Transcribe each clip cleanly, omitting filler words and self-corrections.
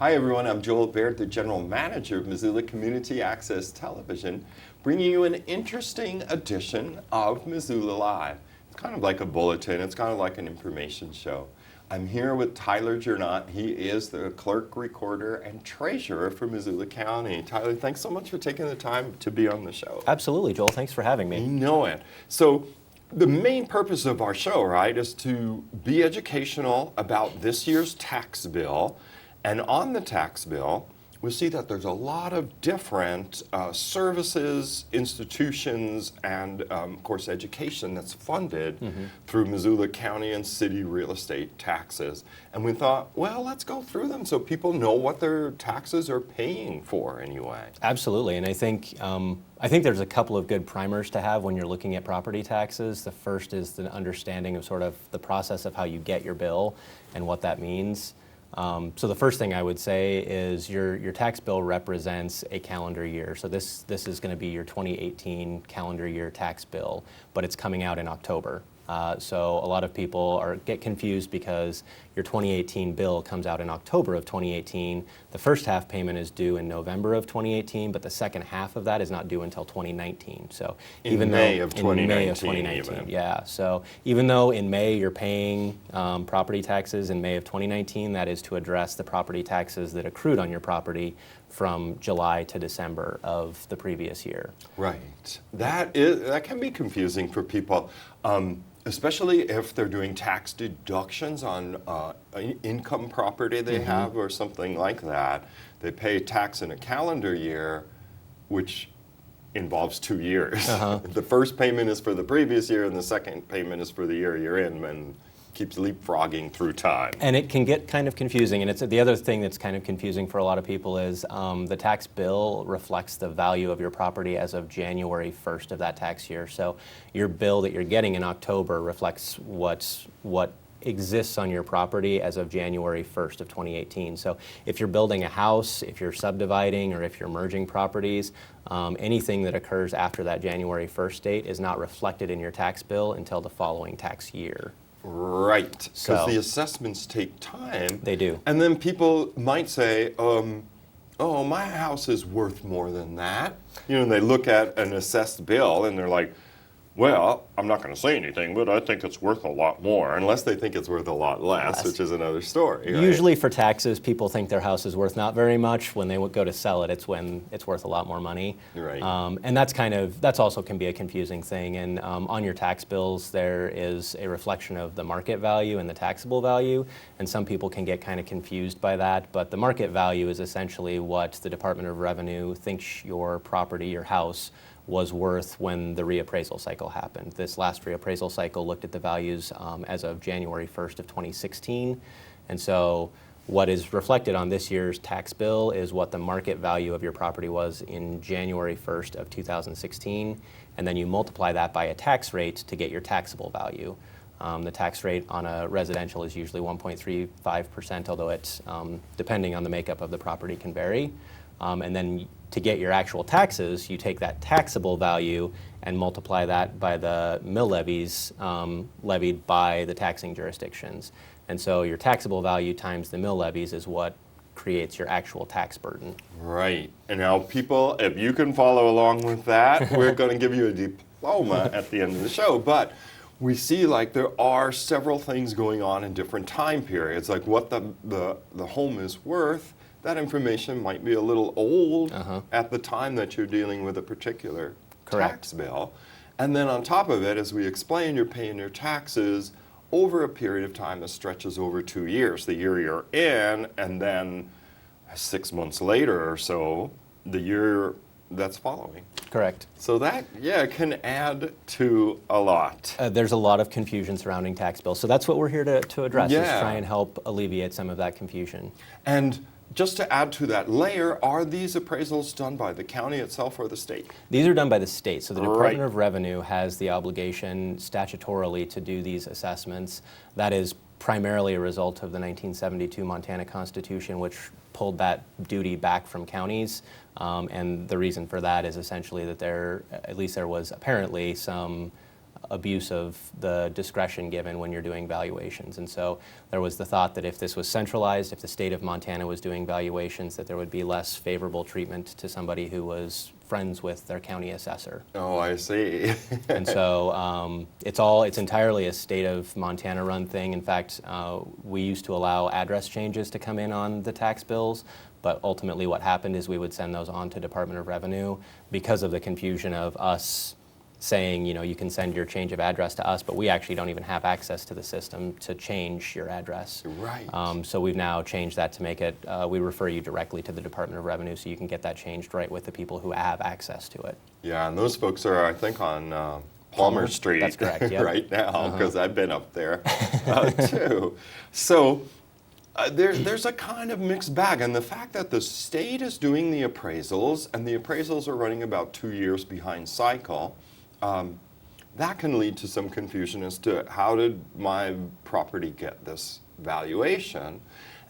Hi everyone, I'm Joel Baird, the General Manager of Missoula Community Access Television, bringing you an interesting edition of Missoula Live. It's kind of like a bulletin, it's kind of like an information show. I'm here with Tyler Gernant. He is the clerk, recorder, and treasurer for Missoula County. Tyler, thanks so much for taking the time to be on the show. Absolutely, Joel. Thanks for having me. You know it. So the main purpose of our show, right, is to be educational about this year's tax bill. And on the tax bill, we see that there's a lot of different services, institutions, and of course education that's funded through Missoula County and city real estate taxes. And we thought, well, let's go through them so people know what their taxes are paying for anyway. Absolutely, and I think there's a couple of good primers to have when you're looking at property taxes. The first is the understanding of sort of the process of how you get your bill and what that means. So the first thing I would say is your tax bill represents a calendar year. So this is going to be your 2018 calendar year tax bill, but it's coming out in October. So a lot of people get confused because your 2018 bill comes out in October of 2018. The first half payment is due in November of 2018, but the second half of that is not due until 2019. So in May of 2019, even. Yeah. So even though in May you're paying property taxes in May of 2019, that is to address the property taxes that accrued on your property from July to December of the previous year. Right. That can be confusing for people. Especially if they're doing tax deductions on income property they have or something like that. They pay tax in a calendar year, which involves 2 years. The first payment is for the previous year and the second payment is for the year you're in, and keeps leapfrogging through time. And it can get kind of confusing, and it's the other thing that's kind of confusing for a lot of people is the tax bill reflects the value of your property as of January 1st of that tax year. So your bill that you're getting in October reflects what exists on your property as of January 1st of 2018. So if you're building a house, if you're subdividing, or if you're merging properties, anything that occurs after that January 1st date is not reflected in your tax bill until the following tax year. Right, because the assessments take time. They do. And then people might say, oh, my house is worth more than that. You know, they look at an assessed bill and they're like, well, I'm not going to say anything, but I think it's worth a lot more, unless they think it's worth a lot less, which is another story. Right? Usually for taxes, people think their house is worth not very much. When they go to sell it, it's when it's worth a lot more money. Right. And that's also can be a confusing thing. And on your tax bills, there is a reflection of the market value and the taxable value. And some people can get kind of confused by that. But the market value is essentially what the Department of Revenue thinks your property, your house, was worth when the reappraisal cycle happened. This last reappraisal cycle looked at the values as of January 1st of 2016. And so what is reflected on this year's tax bill is what the market value of your property was in January 1st of 2016. And then you multiply that by a tax rate to get your taxable value. The tax rate on a residential is usually 1.35%, although it's, depending on the makeup of the property, can vary. And then to get your actual taxes, you take that taxable value and multiply that by the mill levies levied by the taxing jurisdictions. And so your taxable value times the mill levies is what creates your actual tax burden. Right. And now people, if you can follow along with that, we're going to give you a diploma at the end of the show. But we see like there are several things going on in different time periods, like what the home is worth. That information might be a little old at the time that you're dealing with a particular tax bill. And then on top of it, as we explained, you're paying your taxes over a period of time that stretches over 2 years. The year you're in, and then 6 months later or so, the year that's following. Correct. So that, can add to a lot. There's a lot of confusion surrounding tax bills. So that's what we're here to address, is try and help alleviate some of that confusion. And just to add to that layer, are these appraisals done by the county itself or the state? These are done by the state. So the Department of Revenue has the obligation statutorily to do these assessments. That is primarily a result of the 1972 Montana Constitution, which pulled that duty back from counties. And the reason for that is essentially that there was apparently some abuse of the discretion given when you're doing valuations. And so there was the thought that if this was centralized, if the state of Montana was doing valuations, that there would be less favorable treatment to somebody who was friends with their county assessor. Oh, I see. And so it's entirely a state of Montana run thing. In fact, we used to allow address changes to come in on the tax bills, but ultimately what happened is we would send those on to Department of Revenue because of the confusion of us saying, you can send your change of address to us, but we actually don't even have access to the system to change your address. Right. So we've now changed that to make it, we refer you directly to the Department of Revenue so you can get that changed right with the people who have access to it. Yeah, and those folks are, I think, on Palmer Street. That's correct, yep. Right now, because I've been up there too. So there's a kind of mixed bag, and the fact that the state is doing the appraisals, and the appraisals are running about 2 years behind cycle, that can lead to some confusion as to how did my property get this valuation.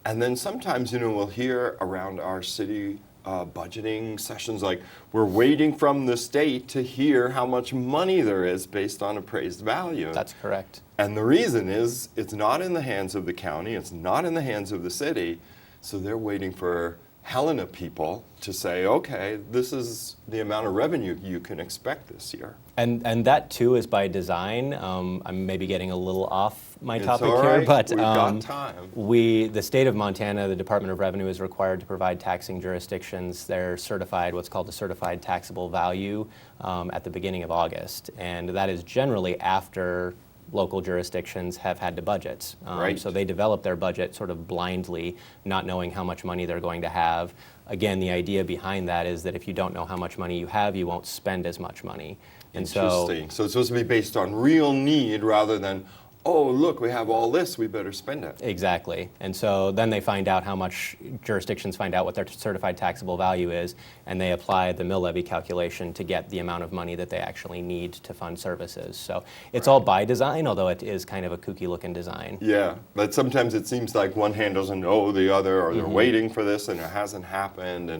And then sometimes, we'll hear around our city budgeting sessions like, we're waiting from the state to hear how much money there is based on appraised value. That's correct. And the reason is it's not in the hands of the county, it's not in the hands of the city, so they're waiting for Helena people to say, okay, this is the amount of revenue you can expect this year. And that too is by design. I'm maybe getting a little off my It's topic all here, right. but We've got time. the state of Montana, the Department of Revenue is required to provide taxing jurisdictions their certified, what's called the certified taxable value at the beginning of August. And that is generally after local jurisdictions have had to budget. Right. So they develop their budget sort of blindly, not knowing how much money they're going to have. Again, the idea behind that is that if you don't know how much money you have, you won't spend as much money. And Interesting. So it's supposed to be based on real need rather than, oh, look, we have all this, we better spend it. Exactly. And so then they find out how much, jurisdictions find out what their certified taxable value is, and they apply the mill levy calculation to get the amount of money that they actually need to fund services. So it's all by design, although it is kind of a kooky looking design. Yeah, but sometimes it seems like one hand doesn't know the other, or they're waiting for this and it hasn't happened.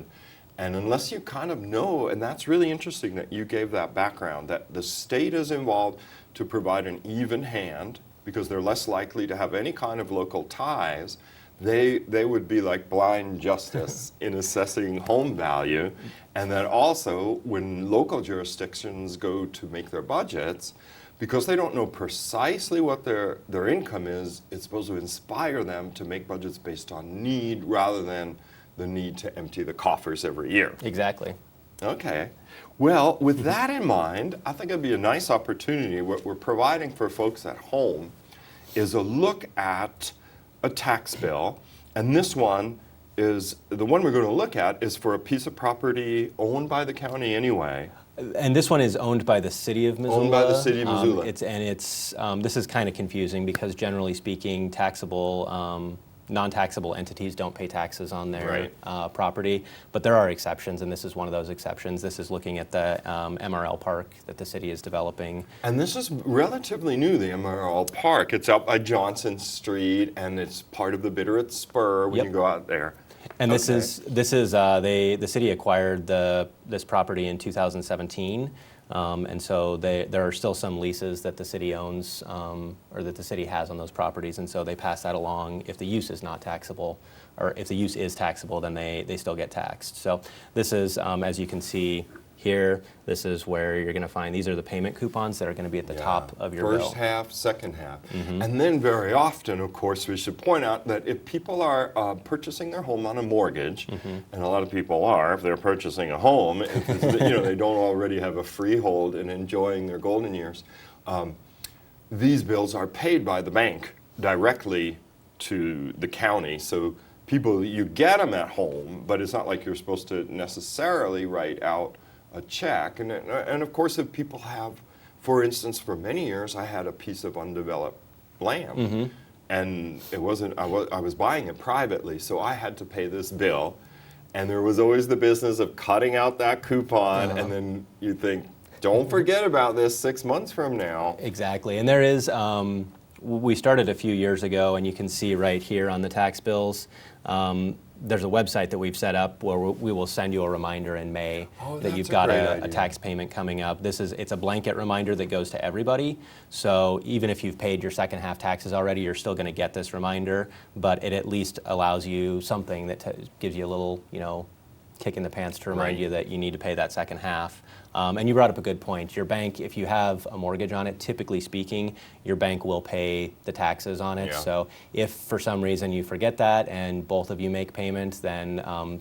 And unless you kind of know, and that's really interesting that you gave that background, that the state is involved to provide an even hand, because they're less likely to have any kind of local ties, they would be like blind justice in assessing home value. And then also, when local jurisdictions go to make their budgets, because they don't know precisely what their income is, it's supposed to inspire them to make budgets based on need rather than the need to empty the coffers every year. Exactly. Okay. Well, with that in mind, I think it'd be a nice opportunity. What we're providing for folks at home is a look at a tax bill. And this one is, the one we're going to look at is for a piece of property owned by the county anyway. And this one is owned by the city of Missoula. Owned by the city of Missoula. This is kind of confusing because generally speaking, non-taxable entities don't pay taxes on their property, but there are exceptions, and this is one of those exceptions. This is looking at the MRL park that the city is developing. And this is relatively new, the MRL Park. It's out by Johnson Street, and it's part of the Bitterroot Spur when you go out there. And the city acquired this property in 2017. And so there are still some leases that the city owns or that the city has on those properties, and so they pass that along. If the use is not taxable, or if the use is taxable, then they still get taxed. So this is, as you can see here, this is where you're going to find, these are the payment coupons that are going to be at the top of your bill. First half, second half. And then very often, of course, we should point out that if people are purchasing their home on a mortgage, and a lot of people are, if they're purchasing a home, if they don't already have a freehold and enjoying their golden years, these bills are paid by the bank directly to the county. So people, you get them at home, but it's not like you're supposed to necessarily write out a check. And of course, if people have, for instance, for many years, I had a piece of undeveloped land, and it wasn't, I was buying it privately, so I had to pay this bill, and there was always the business of cutting out that coupon, and then you think, don't forget about this 6 months from now. Exactly, and there is, we started a few years ago, and you can see right here on the tax bills, there's a website that we've set up where we will send you a reminder in May that you've got a tax payment coming up. It's a blanket reminder that goes to everybody. So even if you've paid your second half taxes already, you're still going to get this reminder, but it at least allows you something that gives you a little, kick in the pants to remind you that you need to pay that second half. And you brought up a good point. Your bank, if you have a mortgage on it, typically speaking, your bank will pay the taxes on it. Yeah. So if for some reason you forget that and both of you make payment, then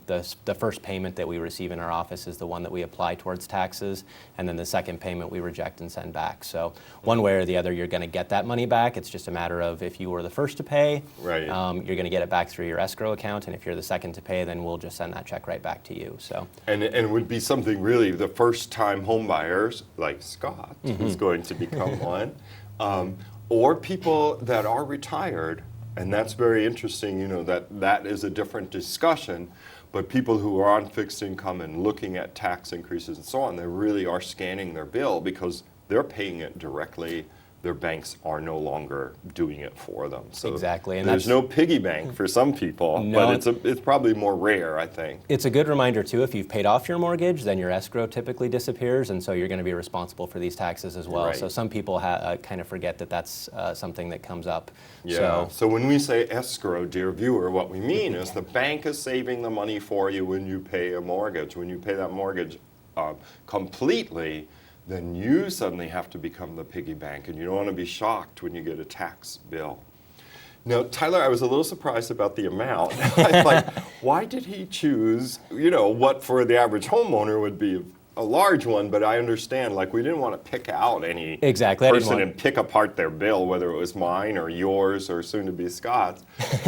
the first payment that we receive in our office is the one that we apply towards taxes, and then the second payment we reject and send back. So one way or the other, you're going to get that money back. It's just a matter of if you were the first to pay, right. You're going to get it back through your escrow account, and if you're the second to pay, then we'll just send that check right back to you. So and it would be something really the first time home buyers like Scott who's going to become one, or people that are retired, and that's very interesting. That is a different discussion. But people who are on fixed income and looking at tax increases and so on, they really are scanning their bill because they're paying it directly. Their banks are no longer doing it for them. So exactly, and there's no piggy bank for some people, no, but it's probably more rare, I think. It's a good reminder too. If you've paid off your mortgage, then your escrow typically disappears, and so you're going to be responsible for these taxes as well. Right. So some people kind of forget that that's something that comes up. Yeah. So when we say escrow, dear viewer, what we mean is the bank is saving the money for you when you pay a mortgage. When you pay that mortgage completely, then you suddenly have to become the piggy bank, and you don't want to be shocked when you get a tax bill. Now, Tyler, I was a little surprised about the amount. Like, why did he choose, what for the average homeowner would be a large one, but I understand, we didn't want to pick out any person and pick apart their bill, whether it was mine or yours or soon to be Scott's.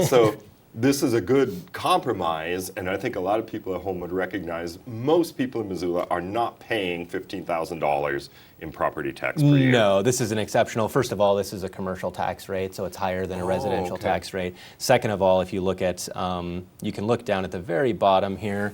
So this is a good compromise, and I think a lot of people at home would recognize most people in Missoula are not paying $15,000 in property tax per year. No, this is an exceptional. First of all, this is a commercial tax rate, so it's higher than a residential tax rate. Second of all, if you look at, you can look down at the very bottom here,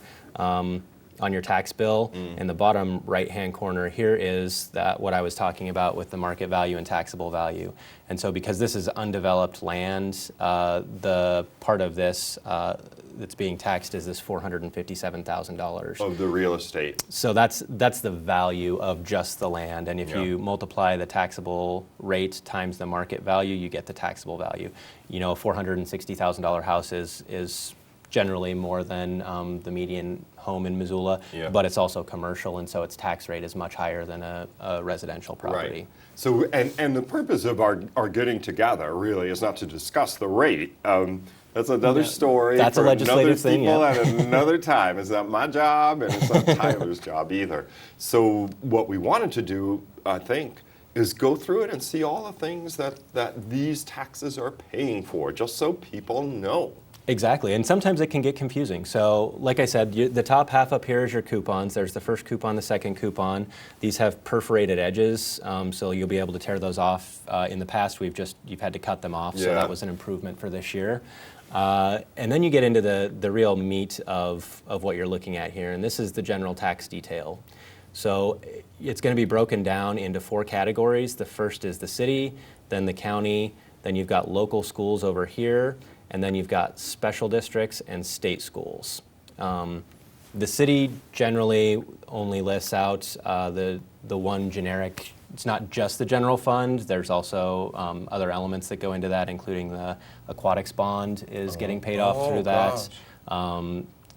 on your tax bill. In the bottom right-hand corner here is what I was talking about with the market value and taxable value. And so because this is undeveloped land, the part of this that's being taxed is this $457,000. Of the real estate. So that's the value of just the land. And if you multiply the taxable rate times the market value, you get the taxable value. A $460,000 house is generally more than the median home in Missoula, but it's also commercial, and so its tax rate is much higher than a residential property. Right. So, and the purpose of our getting together really is not to discuss the rate. That's another story. That's for a legislative thing. At another time. It's not my job, and it's not Tyler's job either. So, what we wanted to do, I think, is go through it and see all the things that these taxes are paying for, just so people know. Exactly, and sometimes it can get confusing. So, like I said, the top half up here is your coupons. There's the first coupon, the second coupon. These have perforated edges, so you'll be able to tear those off. In the past, you've had to cut them off, so that was an improvement for this year. And then you get into the real meat of what you're looking at here, and this is the general tax detail. So it's going to be broken down into 4 categories. The first is the city, then the county, then you've got local schools over here, and then you've got special districts and state schools. The city generally only lists out the one generic. It's not just the general fund. There's also other elements that go into that, including the aquatics bond is getting paid off through that.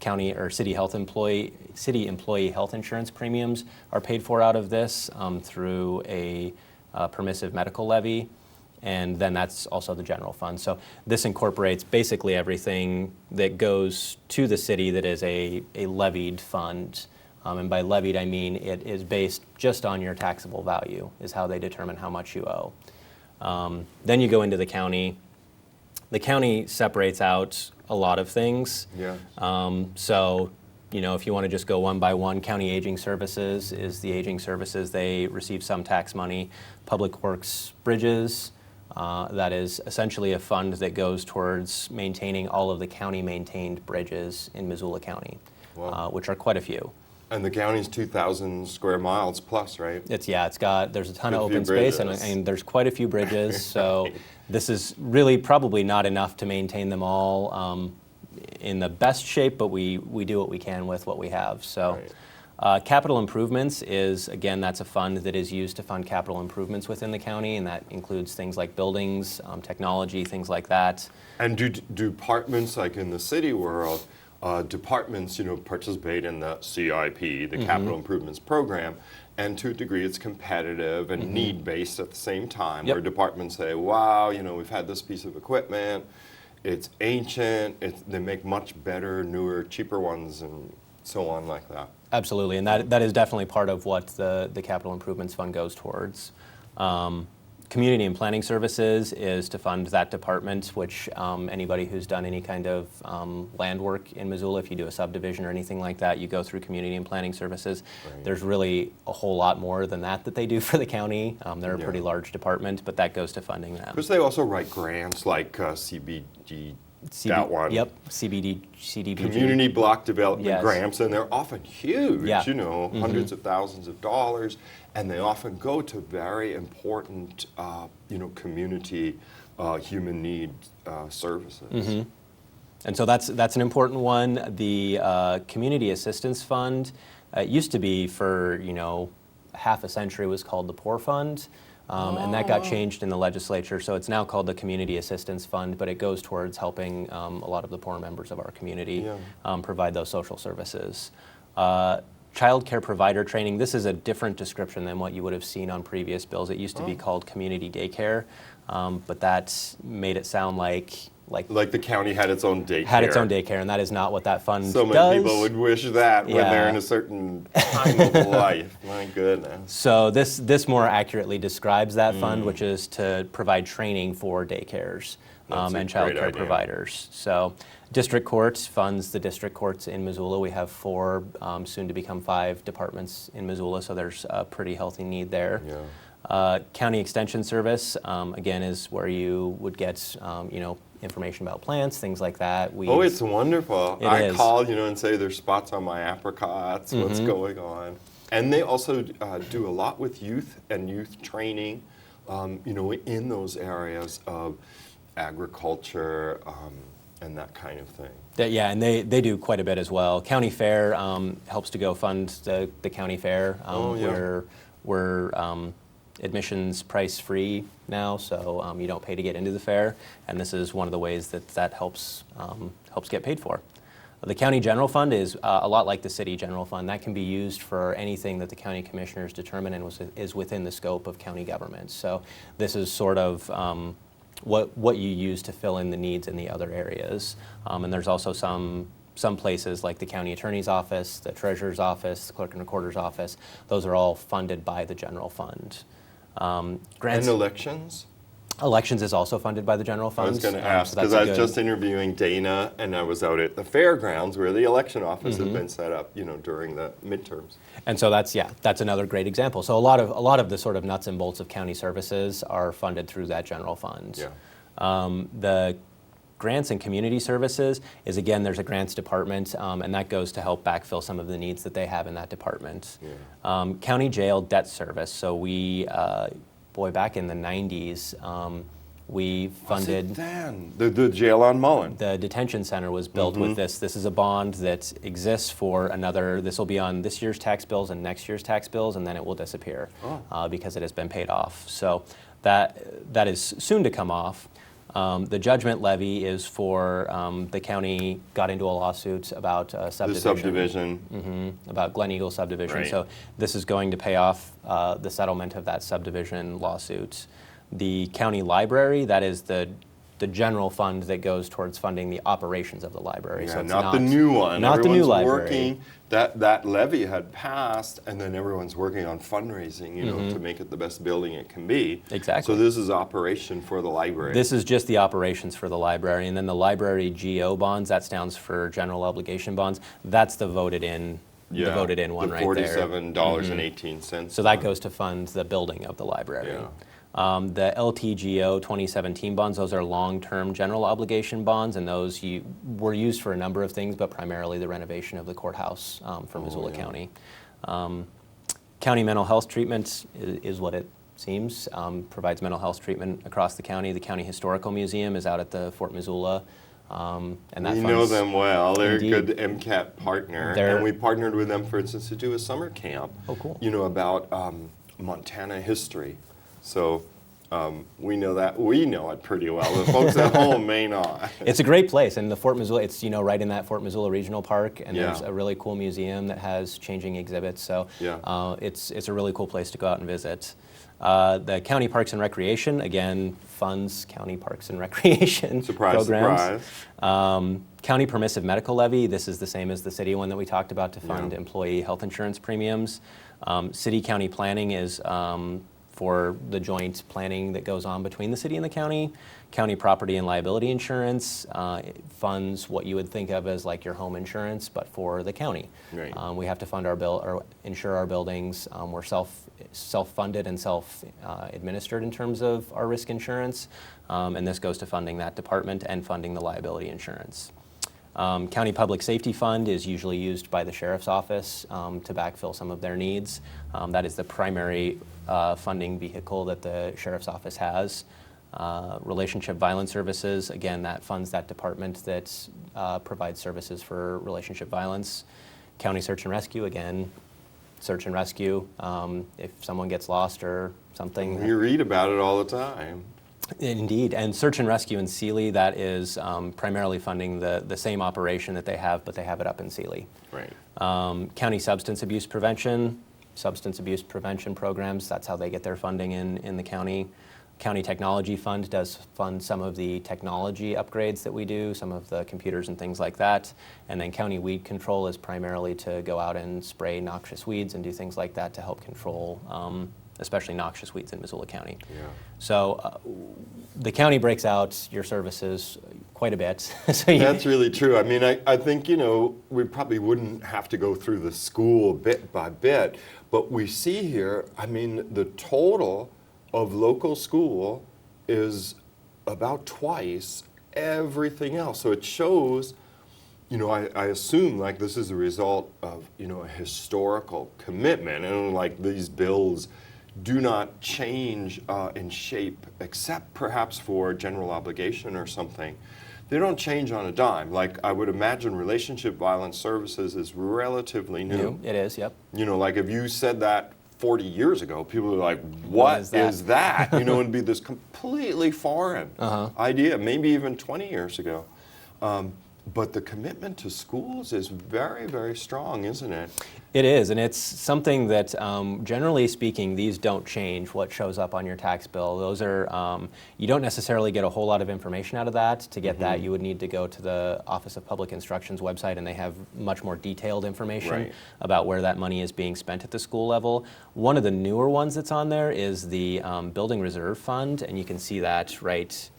County or city employee health insurance premiums are paid for out of this through a permissive medical levy. And then that's also the general fund. So this incorporates basically everything that goes to the city that is a levied fund. And by levied, I mean it is based just on your taxable value, is how they determine how much you owe. Then you go into the county. The county separates out a lot of things. Yeah. So, if you want to just go one by one, county aging services is the aging services. They receive some tax money. Public works bridges. That is essentially a fund that goes towards maintaining all of the county-maintained bridges in Missoula County, which are quite a few. And the county's 2,000 square miles plus, right? There's a ton of open space, and there's quite a few bridges. So this is really probably not enough to maintain them all. in the best shape, but we do what we can with what we have. So. Right. Capital improvements is, again, that's a fund that is used to fund capital improvements within the county, and that includes things like buildings, technology, things like that. And do departments, like in the city world, departments, participate in the CIP, the Capital Improvements Program, and to a degree it's competitive and need-based at the same time, Yep. where departments say, wow, we've had this piece of equipment, it's ancient, they make much better, newer, cheaper ones, and so on like that. Absolutely, and that is definitely part of what the Capital Improvements Fund goes towards. Community and Planning Services is to fund that department, which anybody who's done any kind of land work in Missoula, if you do a subdivision or anything like that, you go through Community and Planning Services. Right. There's really a whole lot more than that they do for the county. They're a pretty large department, but that goes to funding them. Because they also write grants like that one. Yep, CDBG. Community block development Yes. grants, and they're often huge, Yeah. hundreds of thousands of dollars, and they often go to very important, community, human need services. And so that's an important one. The Community Assistance Fund, it used to be for, half a century was called the Poor Fund. And that got changed in the legislature, so it's now called the Community Assistance Fund, but it goes towards helping a lot of the poor members of our community provide those social services. Child care provider training, this is a different description than what you would have seen on previous bills. It used to be called community daycare, but that made it sound like the county had its own daycare. Had its own daycare, and that is not what that fund So many does. people would wish that when they're in a certain time of life. My goodness. So this more accurately describes that fund, which is to provide training for daycares and child care providers. So district courts funds the district courts in Missoula. We have 4, soon to become 5 departments in Missoula, so there's a pretty healthy need there. Yeah. County Extension Service, again, is where you would get, information about plants, things like that. Oh, it's wonderful. It I is. call, and say there's spots on my apricots, what's going on. And they also do a lot with youth and youth training, in those areas of agriculture and that kind of thing. Yeah, and they do quite a bit as well. County Fair helps to go fund the county fair. We're admissions price free now, so you don't pay to get into the fair, and this is one of the ways that helps get paid for. The county general fund is a lot like the city general fund. That can be used for anything that the county commissioners determine and is within the scope of county government. So this is sort of what you use to fill in the needs in the other areas. And there's also some places like the county attorney's office, the treasurer's office, the clerk and recorder's office. Those are all funded by the general fund. Grants. And elections? Elections is also funded by the general fund. I was going to ask, so that's because I a was good- just interviewing Dana, and I was out at the fairgrounds where the election office had been set up, during the midterms. And so that's another great example. So a lot of the sort of nuts and bolts of county services are funded through that general fund. Yeah. The grants and community services is, again, there's a grants department, and that goes to help backfill some of the needs that they have in that department. Yeah. County jail debt service. So we, back in the 90s, we funded. Was it then? The jail on Mullen. The detention center was built with this. This is a bond that exists for this will be on this year's tax bills and next year's tax bills, and then it will disappear because it has been paid off. So that is soon to come off. The judgment levy is for the county got into a lawsuit about subdivision. The subdivision. About Glen Eagle subdivision. Right. So this is going to pay off the settlement of that subdivision lawsuit. The county library, that is the general fund that goes towards funding the operations of the library. Yeah, So it's not the new one. Not the new Everyone's library. working, that levy had passed, and then everyone's working on fundraising, to make it the best building it can be. Exactly. So this is operation for the library. This is just the operations for the library, and then the library GO bonds, that stands for general obligation bonds. That's the voted in one right there. $47.18. So that goes to fund the building of the library. Yeah. The LTGO 2017 bonds, those are long-term general obligation bonds, and those were used for a number of things, but primarily the renovation of the courthouse for Missoula County. County mental health treatment is what it seems, provides mental health treatment across the county. The County Historical Museum is out at the Fort Missoula And that We know funds- them well. They're Indeed. a good MCAT partner. They're- And we partnered with them, for instance, to do a summer camp. Oh, cool. About Montana history. So we know that. We know it pretty well. The folks at home may not. It's a great place, and the Fort Missoula, it's right in that Fort Missoula Regional Park, and Yeah. there's a really cool museum that has changing exhibits, so Yeah. it's a really cool place to go out and visit. The County Parks and Recreation, again, funds county parks and recreation Surprise, programs. surprise. County permissive medical levy, this is the same as the city one that we talked about to fund Yeah. employee health insurance premiums. City-county planning is for the joint planning that goes on between the city and the county. County property and liability insurance it funds what you would think of as like your home insurance, but for the county. Right. We have to fund or insure our buildings. We're self-funded and self-administered in terms of our risk insurance, and this goes to funding that department and funding the liability insurance. County Public Safety Fund is usually used by the Sheriff's Office to backfill some of their needs. That is the primary funding vehicle that the Sheriff's Office has. Relationship Violence Services, again, that funds that department that provides services for relationship violence. County Search and Rescue, again, search and rescue. If someone gets lost or something. You read about it all the time. Indeed, and search and rescue in Sealy, that is primarily funding the same operation that they have, but they have it up in Sealy. Right. County substance abuse prevention programs, that's how they get their funding in the county. County Technology Fund does fund some of the technology upgrades that we do, some of the computers and things like that. And then County Weed Control is primarily to go out and spray noxious weeds and do things like that to help control especially noxious weeds in Missoula County. Yeah. So the county breaks out your services quite a bit. So That's really true. I mean, I think, we probably wouldn't have to go through the school bit by bit, but we see here, I mean, the total of local school is about twice everything else. So it shows, I assume like this is a result of, a historical commitment, and like these bills do not change in shape, except perhaps for general obligation or something. They don't change on a dime. Like I would imagine relationship violence services is relatively new. It is, yep. Like if you said that 40 years ago, people are like, what is that? It'd be this completely foreign idea, maybe even 20 years ago. But the commitment to schools is very, very strong, isn't it? It is, and it's something that, generally speaking, these don't change what shows up on your tax bill. Those are, you don't necessarily get a whole lot of information out of that. To get that, you would need to go to the Office of Public Instruction's website, and they have much more detailed information about where that money is being spent at the school level. One of the newer ones that's on there is the Building Reserve Fund, and you can see that right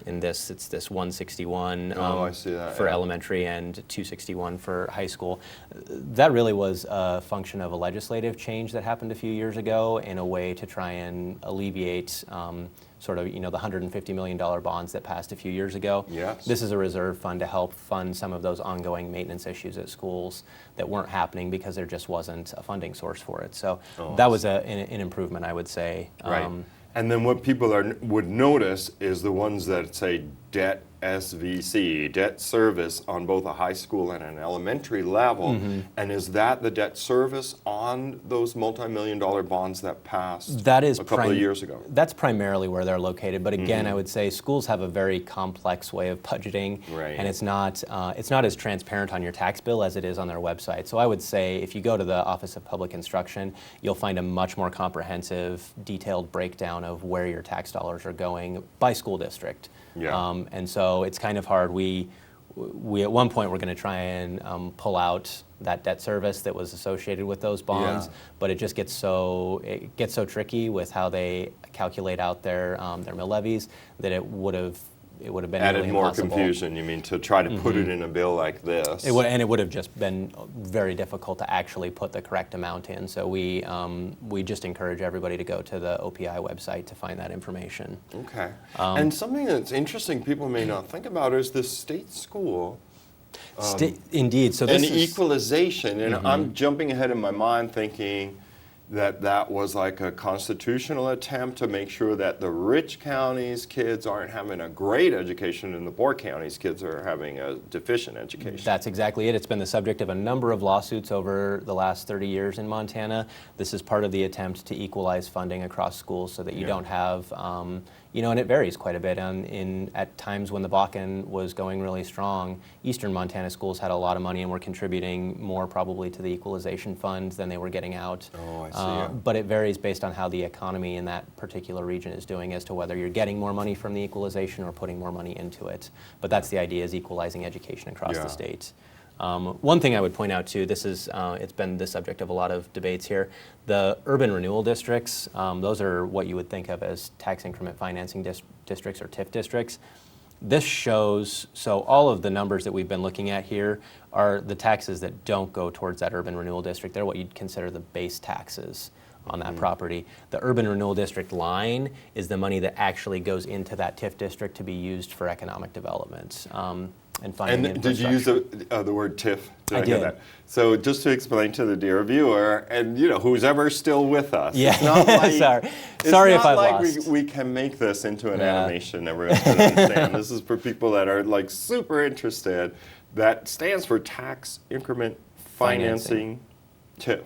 in this. It's this 161 I see that, for yeah. elementary and 261 for high school. That really was a function of a legislative change that happened a few years ago in a way to try and alleviate sort of, the $150 million bonds that passed a few years ago. Yes. This is a reserve fund to help fund some of those ongoing maintenance issues at schools that weren't happening because there just wasn't a funding source for it. So that was an improvement, I would say. Right. And then what people would notice is the ones that say debt SVC, debt service on both a high school and an elementary level. And is that the debt service on those multi-million-dollar bonds that passed a couple of years ago? That's primarily where they're located. But again, I would say schools have a very complex way of budgeting, and it's not as transparent on your tax bill as it is on their website. So I would say if you go to the Office of Public Instruction, you'll find a much more comprehensive, detailed breakdown of where your tax dollars are going by school district. Yeah. And so it's kind of hard. We at one point were going to try and pull out that debt service that was associated with those bonds, but it just gets so tricky with how they calculate out their mill levies that it would have been added really more impossible. Confusion. You mean to try to put it in a bill like this? It would have just been very difficult to actually put the correct amount in. So we just encourage everybody to go to the OPI website to find that information. Okay. And something that's interesting people may not think about is the state school. Indeed. So this and is equalization. And I'm jumping ahead in my mind thinking, that was like a constitutional attempt to make sure that the rich counties' kids aren't having a great education and the poor counties' kids are having a deficient education. That's exactly it. It's been the subject of a number of lawsuits over the last 30 years in Montana. This is part of the attempt to equalize funding across schools so that you don't have, and it varies quite a bit. At times when the Bakken was going really strong, eastern Montana schools had a lot of money and were contributing more probably to the equalization fund than they were getting out. Oh, I see. But it varies based on how the economy in that particular region is doing as to whether you're getting more money from the equalization or putting more money into it. But that's the idea, is equalizing education across the state. One thing I would point out too, this is, it's been the subject of a lot of debates here, the urban renewal districts, those are what you would think of as tax increment financing districts or TIF districts. This shows, so all of the numbers that we've been looking at here are the taxes that don't go towards that urban renewal district. They're what you'd consider the base taxes on that property. The urban renewal district line is the money that actually goes into that TIF district to be used for economic development. And funding. And did you use the word TIF? I hear did. that? So just to explain to the dear viewer, and who's ever still with us, Yeah. it's not like, Sorry if I lost. We can make this into an animation. Everyone's going to understand. This is for people that are like super interested. That stands for tax increment financing TIF.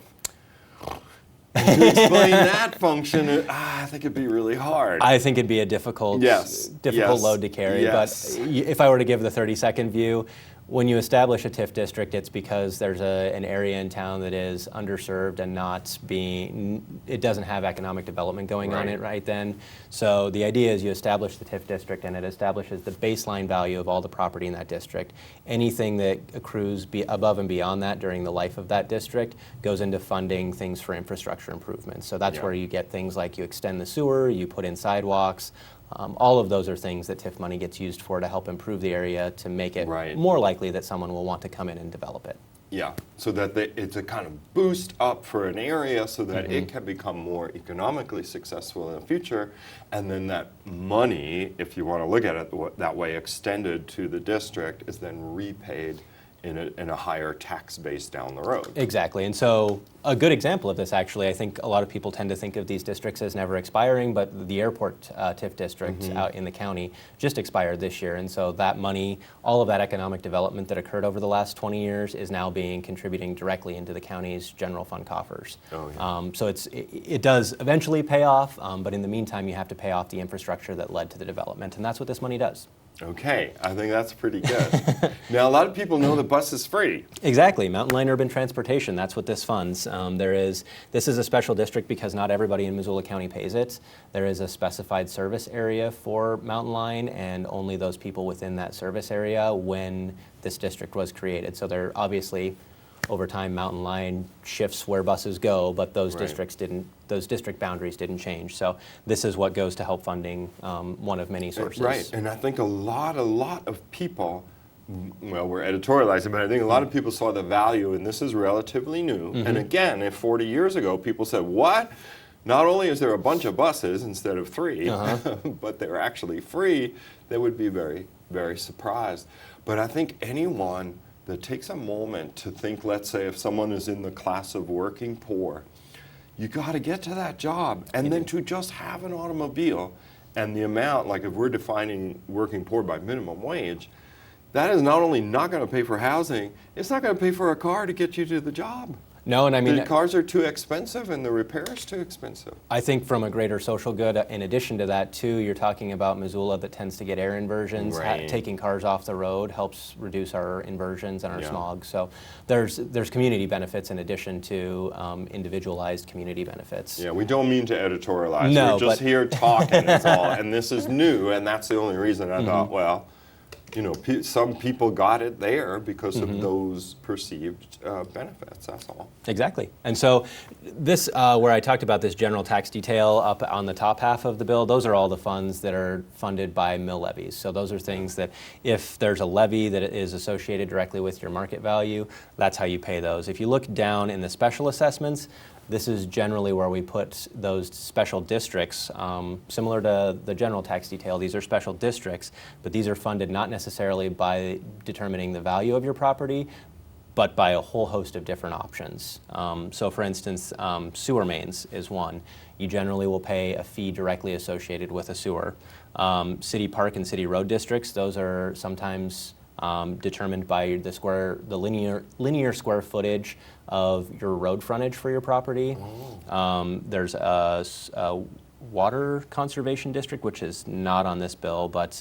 And to explain that function, I think it'd be really hard. I think it'd be a difficult load to carry. Yes. But if I were to give the 30-second view, when you establish a TIF district, it's because there's an area in town that is underserved and it doesn't have economic development going on it right then. So the idea is you establish the TIF district and it establishes the baseline value of all the property in that district. Anything that accrues above and beyond that during the life of that district goes into funding things for infrastructure improvements. So that's where you get things like you extend the sewer, you put in sidewalks. All of those are things that TIF money gets used for to help improve the area to make it more likely that someone will want to come in and develop it. Yeah, so that it's a kind of boost up for an area so that it can become more economically successful in the future. And then that money, if you want to look at it that way, extended to the district is then repaid in a higher tax base down the road. Exactly, and so a good example of this actually, I think a lot of people tend to think of these districts as never expiring, but the airport TIF district out in the county just expired this year, and so that money, all of that economic development that occurred over the last 20 years is now contributing directly into the county's general fund coffers. So it does eventually pay off, but in the meantime you have to pay off the infrastructure that led to the development, and that's what this money does. Okay, I think that's pretty good. Now, a lot of people know the bus is free. Exactly, Mountain Line Urban Transportation, that's what this funds. This is a special district because not everybody in Missoula County pays it. There is a specified service area for Mountain Line and only those people within that service area when this district was created. So they're obviously, over time, Mountain Line shifts where buses go, but those those district boundaries didn't change. So this is what goes to help funding one of many sources. Right, and I think a lot of people, well, we're editorializing, but I think a lot of people saw the value, and this is relatively new. And again, if 40 years ago people said, what? Not only is there a bunch of buses instead of 3, but they're actually free, they would be very, very surprised. But I think anyone that takes a moment to think, let's say if someone is in the class of working poor, you got to get to that job, and then to just have an automobile, and the amount, like if we're defining working poor by minimum wage, that is not only not going to pay for housing, it's not going to pay for a car to get you to the job. No, and I mean, the cars are too expensive and the repair is too expensive. I think from a greater social good, in addition to that too, you're talking about Missoula that tends to get air inversions. Taking cars off the road helps reduce our inversions and our smog. So there's community benefits in addition to individualized community benefits. Yeah, we don't mean to editorialize. No, we're just here talking is all. And this is new, and that's the only reason I thought, well, some people got it there because of those perceived benefits, that's all. Exactly. And so this, where I talked about this general tax detail up on the top half of the bill, those are all the funds that are funded by mill levies. So those are things that if there's a levy that is associated directly with your market value, that's how you pay those. If you look down in the special assessments, this is generally where we put those special districts, similar to the general tax detail. These are special districts, but these are funded not necessarily by determining the value of your property, but by a whole host of different options. So for instance, sewer mains is one. You generally will pay a fee directly associated with a sewer. City park and city road districts, those are sometimes determined by the linear square footage of your road frontage for your property. There's a water conservation district, which is not on this bill, but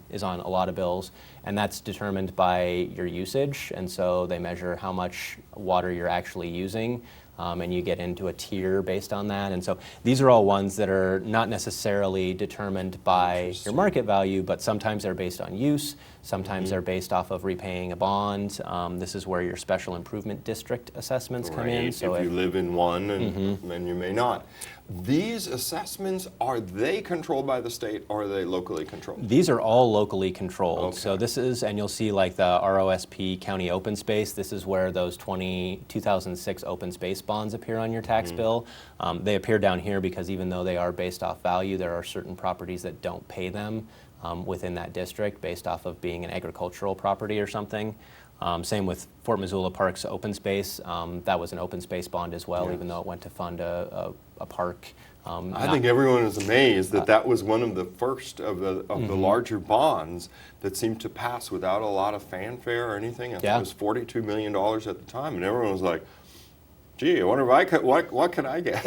is on a lot of bills, and that's determined by your usage, and so they measure how much water you're actually using, and you get into a tier based on that. And so these are all ones that are not necessarily determined by your market value, but sometimes they're based on use, sometimes they're based off of repaying a bond. This is where your special improvement district assessments come in. So if you live in one, and then you may not. These assessments, are they controlled by the state or are they locally controlled? These are all locally controlled. Okay. So this is, and you'll see like the ROSP county open space, this is where those 2006 open space bonds appear on your tax bill. They appear down here because even though they are based off value, there are certain properties that don't pay them within that district based off of being an agricultural property or something. Same with Fort Missoula Park's open space. That was an open space bond as well, even though it went to fund a park. I think everyone is amazed that that was one of the first of the larger bonds that seemed to pass without a lot of fanfare or anything. I think it was $42 million at the time, and everyone was like, gee, I wonder if I could, what can I get?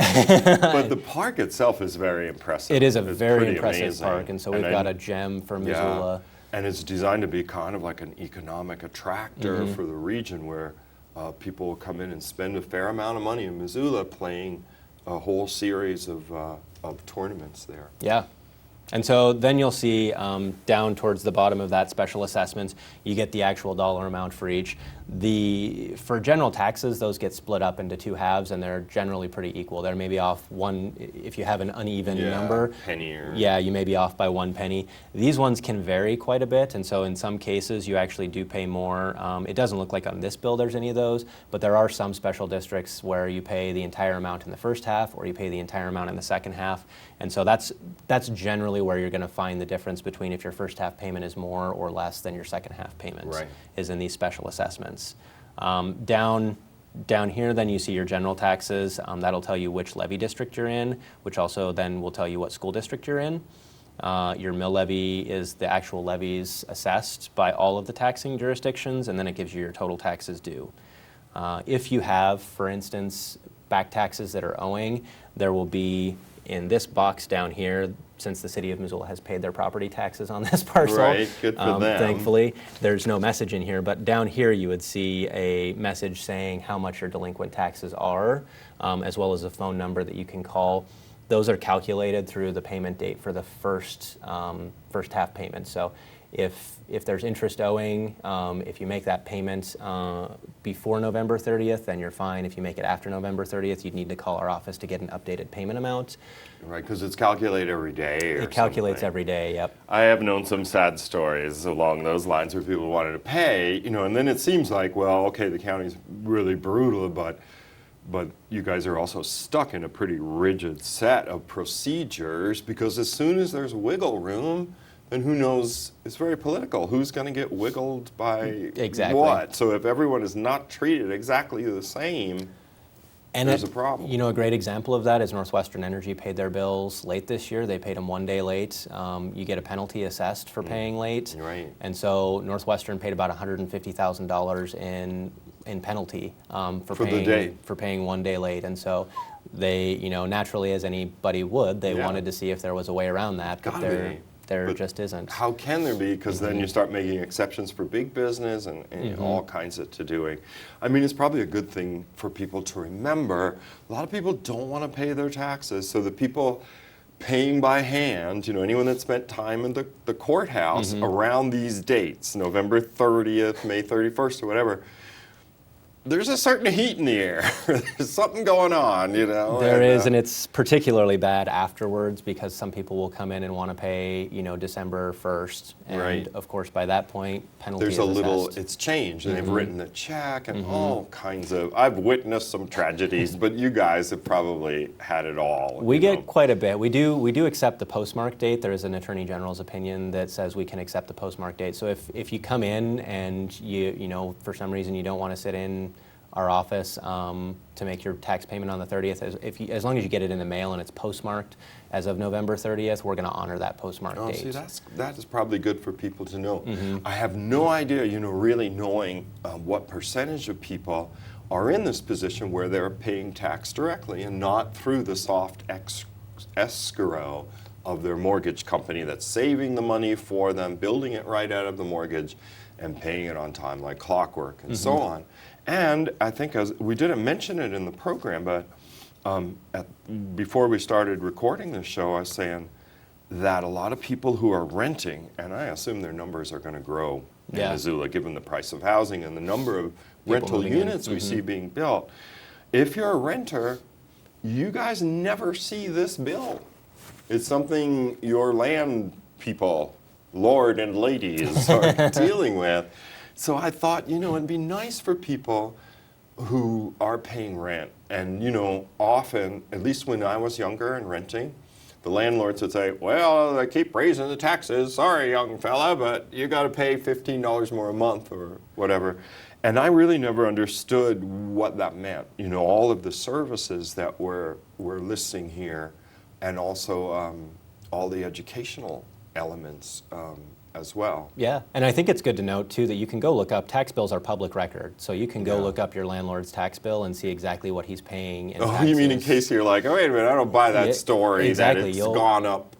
But the park itself is very impressive. It is a It's very pretty impressive amazing. park, and so we've got a gem for Missoula. And it's designed to be kind of like an economic attractor for the region where people will come in and spend a fair amount of money in Missoula playing a whole series of tournaments there. Yeah. And so then you'll see down towards the bottom of that special assessments, you get the actual dollar amount for each. For general taxes, those get split up into two halves, and they're generally pretty equal. They're maybe off one, if you have an uneven number. Penny or... Yeah, you may be off by 1 penny. These ones can vary quite a bit, and so in some cases you actually do pay more. It doesn't look like on this bill there's any of those, but there are some special districts where you pay the entire amount in the first half, or you pay the entire amount in the second half. And so that's generally where you're going to find the difference between if your first half payment is more or less than your second half payment, is in these special assessments. Down here then you see your general taxes. That'll tell you which levy district you're in, which also then will tell you what school district you're in. Your mill levy is the actual levies assessed by all of the taxing jurisdictions, and then it gives you your total taxes due. If you have, for instance, back taxes that are owing, there will be in this box down here, since the city of Missoula has paid their property taxes on this parcel. Right, good for them. Thankfully, there's no message in here, but down here you would see a message saying how much your delinquent taxes are, as well as a phone number that you can call. Those are calculated through the payment date for the first half payment. So if there's interest owing, if you make that payment before November 30th, then you're fine. If you make it after November 30th, you'd need to call our office to get an updated payment amount. Right, because it's calculated every day or It calculates something. every day, yep. I have known some sad stories along those lines where people wanted to pay, and then it seems like, well, okay, the county's really brutal, but you guys are also stuck in a pretty rigid set of procedures, because as soon as there's wiggle room, then who knows, it's very political. Who's going to get wiggled by what? So if everyone is not treated exactly the same, there's a problem. A great example of that is Northwestern Energy paid their bills late this year. They paid them 1 day late. You get a penalty assessed for paying late. Right. And so Northwestern paid about $150,000 in penalty for paying 1 day late. And so they, naturally, as anybody would, they wanted to see if there was a way around that, but there just isn't. How can there be? Because then you start making exceptions for big business and all kinds of to-doing. I mean, it's probably a good thing for people to remember. A lot of people don't want to pay their taxes, so the people paying by hand, anyone that spent time in the courthouse around these dates, November 30th, May 31st, or whatever, there's a certain heat in the air. There's something going on, you know. There is, and it's particularly bad afterwards because some people will come in and want to pay, December 1st. And Right. of course, by that point, penalty There's is a little, assessed. it's changed, and they've written a check and all kinds of, I've witnessed some tragedies, but you guys have probably had it all. We you get know. quite a bit. We do accept the postmark date. There is an Attorney General's opinion that says we can accept the postmark date. So if you come in and for some reason you don't want to sit in our office to make your tax payment on the 30th, as long as you get it in the mail and it's postmarked as of November 30th, we're going to honor that postmark Oh, date. see, that is probably good for people to know. I have no idea, really knowing what percentage of people are in this position where they're paying tax directly and not through the soft escrow of their mortgage company that's saving the money for them, building it right out of the mortgage, and paying it on time like clockwork and so on. And I think we didn't mention it in the program, but before we started recording this show, I was saying that a lot of people who are renting, and I assume their numbers are going to grow in Missoula given the price of housing and the number of rental units we see being built. If you're a renter, you guys never see this bill. It's something your land people, lord and ladies, are dealing with. So I thought, it'd be nice for people who are paying rent. And, often, at least when I was younger and renting, the landlords would say, well, they keep raising the taxes. Sorry, young fella, but you got to pay $15 more a month or whatever. And I really never understood what that meant. All of the services that we're listing here, and also all the educational elements as well. Yeah, and I think it's good to note too that you can go look up, tax bills are public record, so you can go look up your landlord's tax bill and see exactly what he's paying in taxes. You mean in case you're like, oh, wait a minute, I don't buy that story exactly. that it's gone up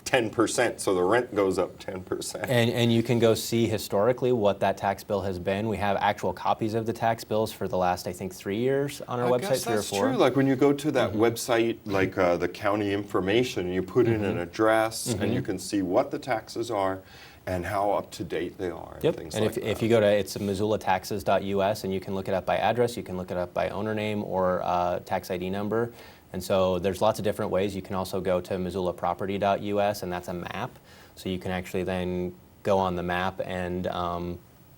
10%, so the rent goes up 10%. And you can go see historically what that tax bill has been. We have actual copies of the tax bills for the last, I think, 3 years on our website, guess 3 or that's 4. true. Like when you go to that website, like the county information, you put in an address and you can see what the taxes are and how up to date they are. Yep. And things And like that. if you go to, it's missoulataxes.us, and you can look it up by address, you can look it up by owner name or tax ID number. And so there's lots of different ways. You can also go to missoulaproperty.us, and that's a map. So you can actually then go on the map and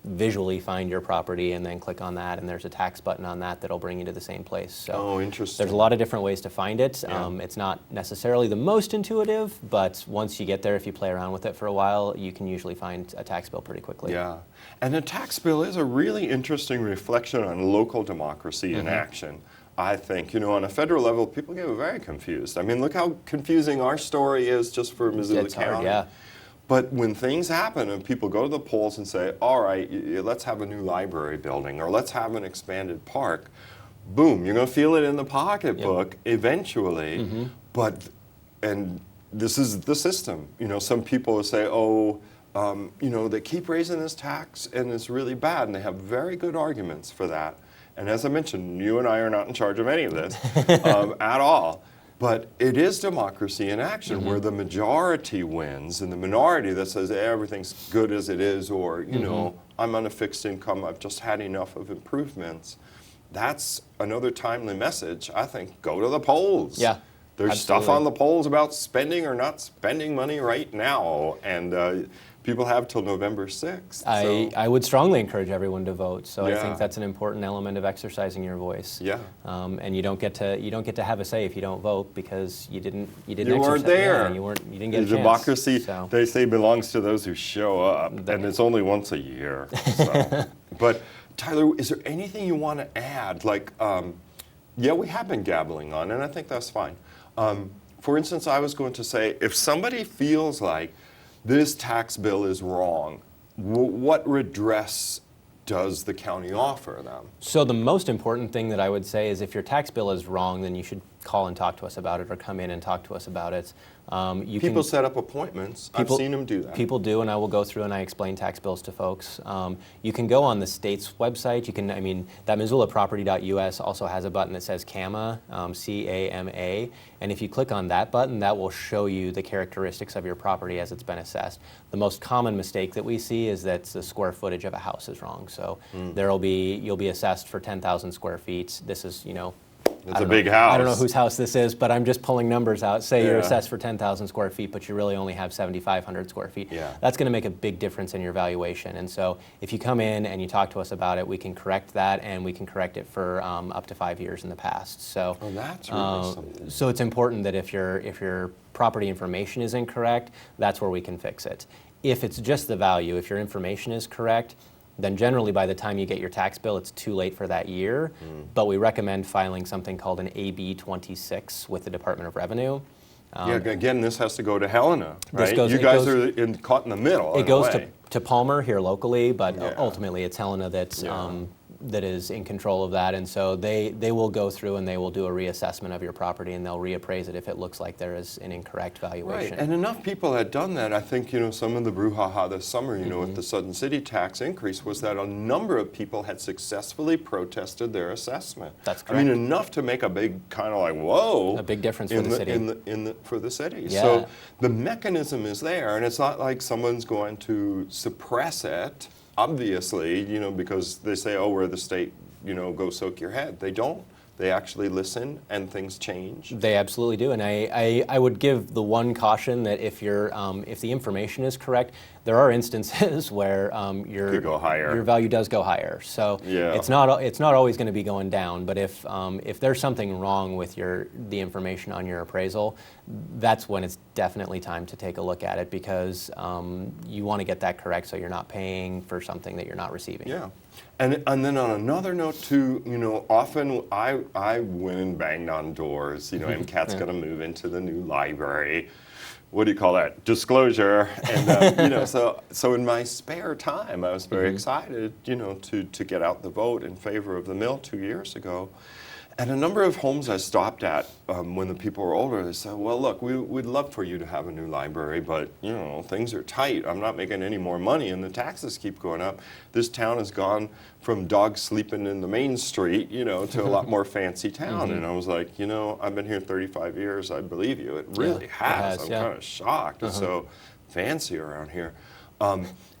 visually find your property and then click on that, and there's a tax button on that that'll bring you to the same place. So oh, interesting. there's a lot of different ways to find it. Yeah. It's not necessarily the most intuitive, but once you get there, if you play around with it for a while, you can usually find a tax bill pretty quickly. Yeah, and a tax bill is a really interesting reflection on local democracy in action. I think, on a federal level, people get very confused. I mean, look how confusing our story is just for Missoula It's County. hard, yeah. But when things happen and people go to the polls and say, all right, let's have a new library building or let's have an expanded park, boom, you're going to feel it in the pocketbook eventually. And this is the system. Some people will say, they keep raising this tax and it's really bad, and they have very good arguments for that. And as I mentioned, you and I are not in charge of any of this at all. But it is democracy in action where the majority wins and the minority that says everything's good as it is, or, I'm on a fixed income, I've just had enough of improvements. That's another timely message. I think go to the polls. Yeah. There's stuff on the polls about spending or not spending money right now. And people have till November 6th. I would strongly encourage everyone to vote. So I Yeah. think that's an important element of exercising your voice. Yeah. And you don't get to have a say if you don't vote because you didn't You exercise. weren't there. Yeah, you didn't get a chance. Democracy, So. they say, belongs to those who show up, and it's only once a year. So. But Tyler, is there anything you want to add? Like, we have been gabbling on, and I think that's fine. For instance, I was going to say, if somebody feels like this tax bill is wrong, what redress does the county offer them? So the most important thing that I would say is if your tax bill is wrong, then you should call and talk to us about it or come in and talk to us about it. People set up appointments. I've seen them do that. People do, and I will go through and I explain tax bills to folks. You can go on the state's website. You can, I mean, that MissoulaProperty.us also has a button that says CAMA, C-A-M-A, and if you click on that button, that will show you the characteristics of your property as it's been assessed. The most common mistake that we see is that the square footage of a house is wrong. So you'll be assessed for 10,000 square feet. This is, It's a big house. I don't know whose house this is, but I'm just pulling numbers out. Say you're assessed for 10,000 square feet, but you really only have 7,500 square feet. Yeah. That's going to make a big difference in your valuation. And so if you come in and you talk to us about it, we can correct that, and we can correct it for up to 5 years in the past. So, that's really something. So it's important that if your property information is incorrect, that's where we can fix it. If it's just the value, if your information is correct, then generally by the time you get your tax bill, it's too late for that year. But we recommend filing something called an AB 26 with the Department of Revenue. Again, this has to go to Helena, right? Goes, you guys are caught in the middle. It goes to Palmer here locally, but ultimately it's Helena that's that is in control of that, and so they will go through and they will do a reassessment of your property, and they'll reappraise it if it looks like there is an incorrect valuation. Right, and enough people had done that. I think, some of the brouhaha this summer, with the Sudden City tax increase, was that a number of people had successfully protested their assessment. That's correct. I mean, enough to make a big kind of like, whoa. A big difference for the city. For the city. Yeah. So the mechanism is there, and it's not like someone's going to suppress it. Obviously, because they say, oh, we're the state, go soak your head. They don't. They actually listen, and things change. They absolutely do, and I would give the one caution that if the information is correct, there are instances where your value does go higher. So it's not always going to be going down. But if there's something wrong with the information on your appraisal, that's when it's definitely time to take a look at it, because you want to get that correct so you're not paying for something that you're not receiving. Yeah. And then on another note too, often I went and banged on doors. MCAT's going to move into the new library. What do you call that? Disclosure. And so in my spare time, I was very excited, to get out the vote in favor of the mill 2 years ago. And a number of homes I stopped at when the people were older, they said, well, look, we'd love for you to have a new library, but, things are tight. I'm not making any more money, and the taxes keep going up. This town has gone from dogs sleeping in the main street, to a lot more fancy town. And I was like, I've been here 35 years. I believe you. It really has. I'm kind of shocked. It's so fancy around here.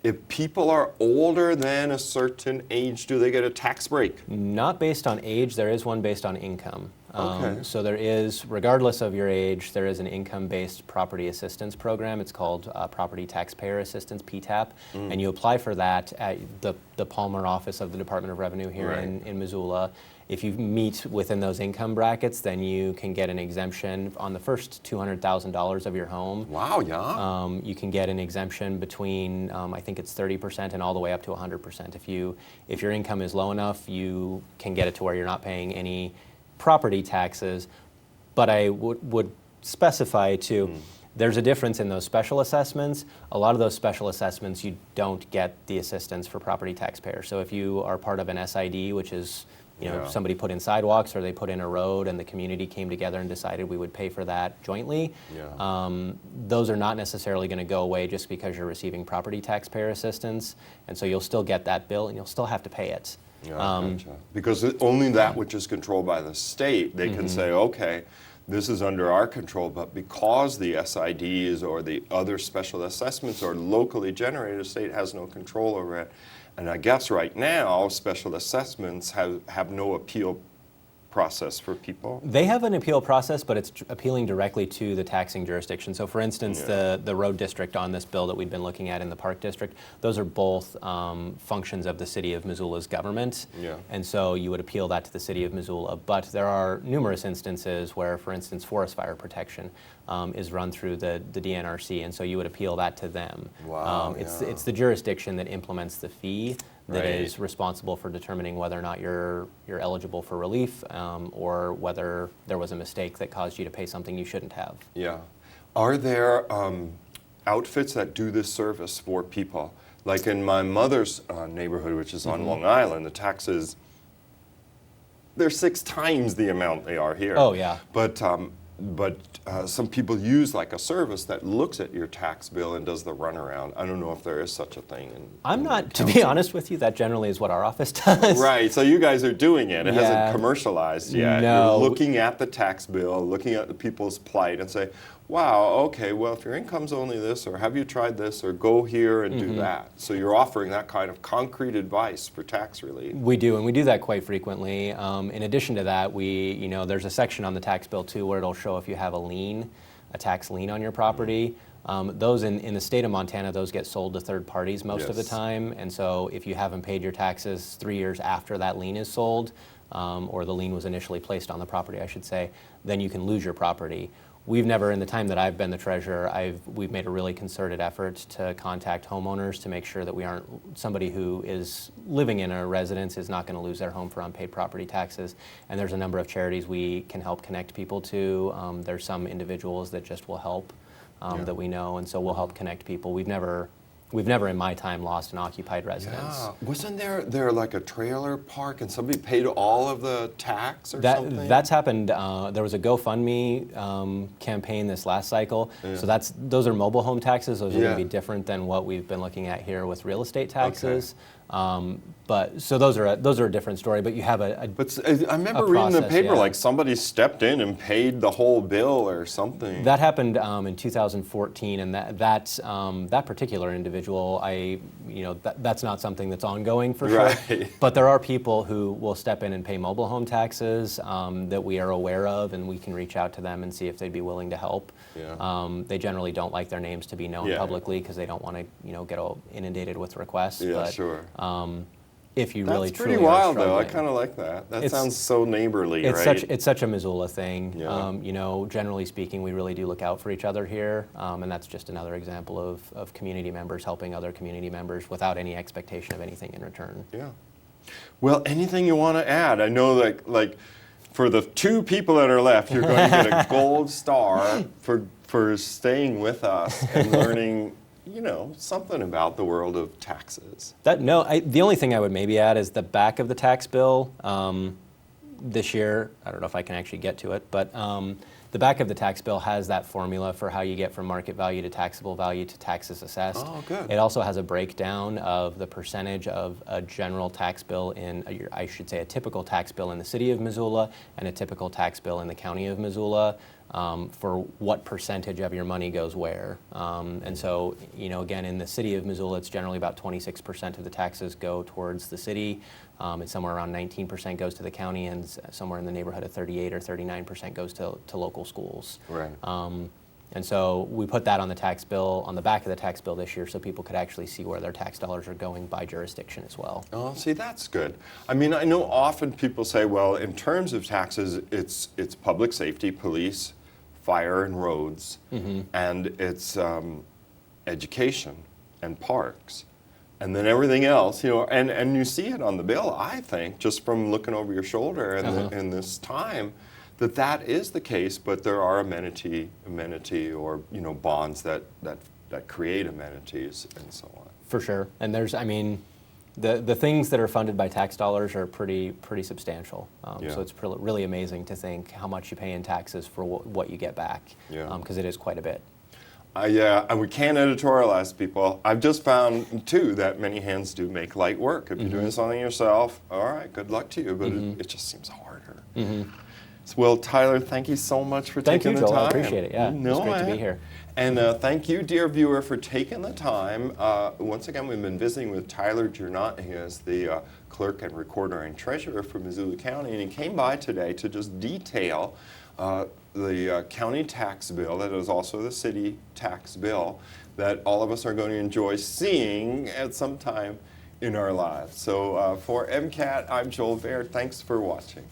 If people are older than a certain age, do they get a tax break? Not based on age. There is one based on income. Okay. So there is, regardless of your age, there is an income-based property assistance program. It's called Property Taxpayer Assistance, PTAP, and you apply for that at the Palmer office of the Department of Revenue here in Missoula. If you meet within those income brackets, then you can get an exemption on the first $200,000 of your home. Wow, yeah. You can get an exemption between, I think it's 30% and all the way up to 100%. If your income is low enough, you can get it to where you're not paying any property taxes. But I would specify too, there's a difference in those special assessments. A lot of those special assessments, you don't get the assistance for property taxpayers. So if you are part of an SID, which is somebody put in sidewalks or they put in a road and the community came together and decided we would pay for that jointly. Those are not necessarily going to go away just because you're receiving property taxpayer assistance. And so you'll still get that bill and you'll still have to pay it. Gotcha. Because only that which is controlled by the state, they can say, okay, this is under our control, but because the SIDs or the other special assessments are locally generated, the state has no control over it. And I guess right now, special assessments have no appeal process for people. They have an appeal process, but it's appealing directly to the taxing jurisdiction. So for instance, the road district on this bill that we've been looking at in the park district, those are both functions of the city of Missoula's government. And so you would appeal that to the city of Missoula. But there are numerous instances where, for instance, forest fire protection is run through the DNRC, and so you would appeal that to them. Wow, it's the jurisdiction that implements the fee that is responsible for determining whether or not you're eligible for relief, or whether there was a mistake that caused you to pay something you shouldn't have. Yeah. Are there outfits that do this service for people? Like in my mother's neighborhood, which is on Long Island, the taxes they're 6 times the amount they are here. Oh, yeah. But some people use like a service that looks at your tax bill and does the runaround. I don't know if there is such a thing. I'm not, to be honest with you, that generally is what our office does. Right, so you guys are doing it. It Yeah. hasn't commercialized yet. No. You're looking at the tax bill, looking at the people's plight and say, wow, okay, well, if your income's only this, or have you tried this, or go here and do that. So you're offering that kind of concrete advice for tax relief. We do, and we do that quite frequently. In addition to that, there's a section on the tax bill too where it'll show if you have a tax lien on your property. Those in the state of Montana, those get sold to third parties most of the Yes. time, and so if you haven't paid your taxes 3 years after that lien is sold, or the lien was initially placed on the property, I should say, then you can lose your property. We've never, in the time that I've been the treasurer, we've made a really concerted effort to contact homeowners to make sure that somebody who is living in a residence is not going to lose their home for unpaid property taxes. And there's a number of charities we can help connect people to. There's some individuals that just will help that we know, and so we'll help connect people. We've never in my time lost an occupied residence. Yeah. Wasn't there like a trailer park and somebody paid all of the tax or something? That's happened. There was a GoFundMe campaign this last cycle. Yeah. So those are mobile home taxes. Those are going Yeah. to be different than what we've been looking at here with real estate taxes. But so those are a different story. But you have But I remember reading in the process, paper yeah. like somebody stepped in and paid the whole bill or something. that happened in 2014, and that particular individual, that's not something that's ongoing for sure. Right. But there are people who will step in and pay mobile home taxes that we are aware of, and we can reach out to them and see if they'd be willing to help. Yeah. They generally don't like their names to be known Yeah. publicly because they don't want to get all inundated with requests. Yeah, but, sure. If you really That's pretty truly are wild, though. I struggling- kind of like that. That It's- sounds so neighborly, It's right? it's such a Missoula thing. Yeah. Generally speaking, we really do look out for each other here, and that's just another example of community members helping other community members without any expectation of anything in return. Yeah. Well, anything you want to add? I know like for the 2 people that are left, you're going to get a gold star for staying with us and learning, something about the world of taxes. The only thing I would maybe add is the back of the tax bill this year. I don't know if I can actually get to it, but the back of the tax bill has that formula for how you get from market value to taxable value to taxes assessed. Oh, good. It also has a breakdown of the percentage of a general tax bill I should say a typical tax bill in the city of Missoula and a typical tax bill in the county of Missoula. For what percentage of your money goes where. And so, again, in the city of Missoula, it's generally about 26% of the taxes go towards the city. It's somewhere around 19% goes to the county, and somewhere in the neighborhood of 38 or 39% goes to local schools. Right. And so we put that on the tax bill, on the back of the tax bill this year, so people could actually see where their tax dollars are going by jurisdiction as well. Oh, see, that's good. I mean, I know often people say, well, in terms of taxes, it's public safety, police, fire and roads, and it's education and parks. And then everything else, and you see it on the bill, I think, just from looking over your shoulder in this time, that is the case, but there are amenity or, bonds that create amenities and so on. For sure. And the things that are funded by tax dollars are pretty substantial. Yeah. So it's really amazing to think how much you pay in taxes for what you get back, because it is quite a bit. Yeah, and we can't editorialize people. I've just found, too, that many hands do make light work. If you're doing something yourself, all right, good luck to you, but it just seems harder. Well, Tyler, thank you so much for taking the time. Thank you, Joel. I appreciate it. Yeah, it's great to be here. And thank you, dear viewer, for taking the time. Once again, we've been visiting with Tyler Gernant. He is the clerk and recorder and treasurer for Missoula County, and he came by today to just detail the county tax bill, that is also the city tax bill, that all of us are going to enjoy seeing at some time in our lives. So for MCAT, I'm Joel Baird. Thanks for watching.